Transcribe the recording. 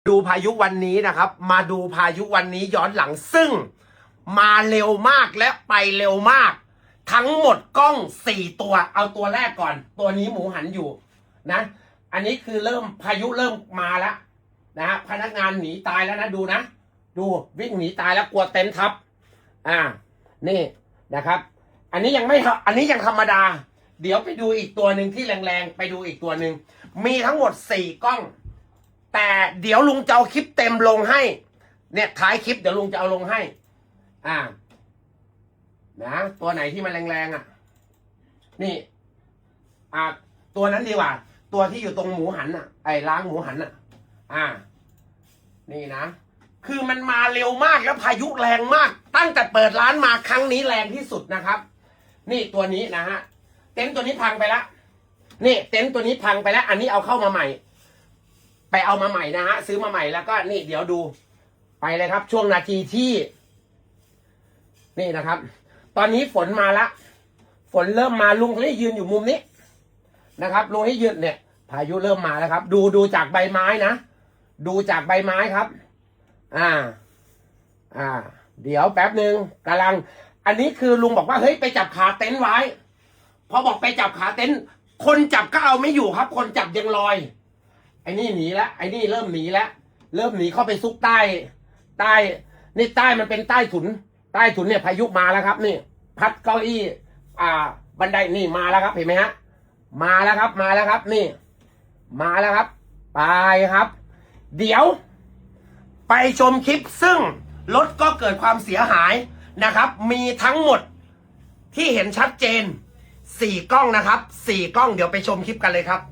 ดูพายุวันนี้นะครับ มาดูพายุวันนี้ย้อนหลังซึ่งมาเร็วมากและไปเร็วมาก ทั้งหมดกล้อง4ตัวเอาตัวแรกก่อนตัวนี้หมูหันอยู่นะอันนี้คือเริ่มพายุเริ่มมาแล้วนะฮะพนักงานหนีตายแล้วนะดูนะดูวิ่งหนีตายแล้วกลัวเต็นท์ทับนี่นะครับอันนี้ยังไม่อันนี้ยังธรรมดาเดี๋ยวไปดูอีกตัวหนึ่งที่แรงๆไปดูอีกตัวหนึ่งมีทั้งหมด4กล้องแต่เดี๋ยวลุงจะเอาคลิปเต็มลงให้เนี่ยท้ายคลิปเดี๋ยวลุงจะเอาลงให้นะตัวไหนที่มันแรงๆนี่ตัวนั้นดีกว่าตัวที่อยู่ตรงหมูหันไอ้ล้างหมูหันนี่นะคือมันมาเร็วมากแล้วพายุแรงมากตั้งแต่เปิดร้านมาครั้งนี้แรงที่สุดนะครับนี่ตัวนี้นะฮะเต็นท์ตัวนี้พังไปแล้วนี่เต็นท์ตัวนี้พังไปแล้วอันนี้เอาเข้ามาใหม่ไปเอามาใหม่นะฮะซื้อมาใหม่แล้วก็นี่เดี๋ยวดูไปเลยครับช่วงนาทีที่นี่นะครับตอนนี้ฝนมาละฝนเริ่มมาลุงให้ยืนอยู่มุมนี้นะครับลุงให้ยืนเนี่ยพายุเริ่มมาแล้วครับดูจากใบไม้นะดูจากใบไม้ครับเดี๋ยวแป๊บหนึ่งกำลังอันนี้คือลุงบอกว่าเฮ้ยไปจับขาเต็นท์ไว้พอบอกไปจับขาเต็นท์คนจับก็เอาไม่อยู่ครับคนจับยังลอยไอ้นี่หนีแล้วไอ้นี่เริ่มหนีแล้วเริ่มหนีเข้าไปซุกใต้นี่ใต้มันเป็นใต้ถุนเนี่ยพายุมาแล้วครับนี่พัดเก้าอี้บันไดนี่มาแล้วครับเห็นไหมฮะมาแล้วครับนี่มาแล้วครับไปครับเดี๋ยวไปชมคลิปซึ่งรถก็เกิดความเสียหายนะครับมีทั้งหมดที่เห็นชัดเจน4กล้องนะครับ4กล้องเดี๋ยวไปชมคลิปกันเลยครับ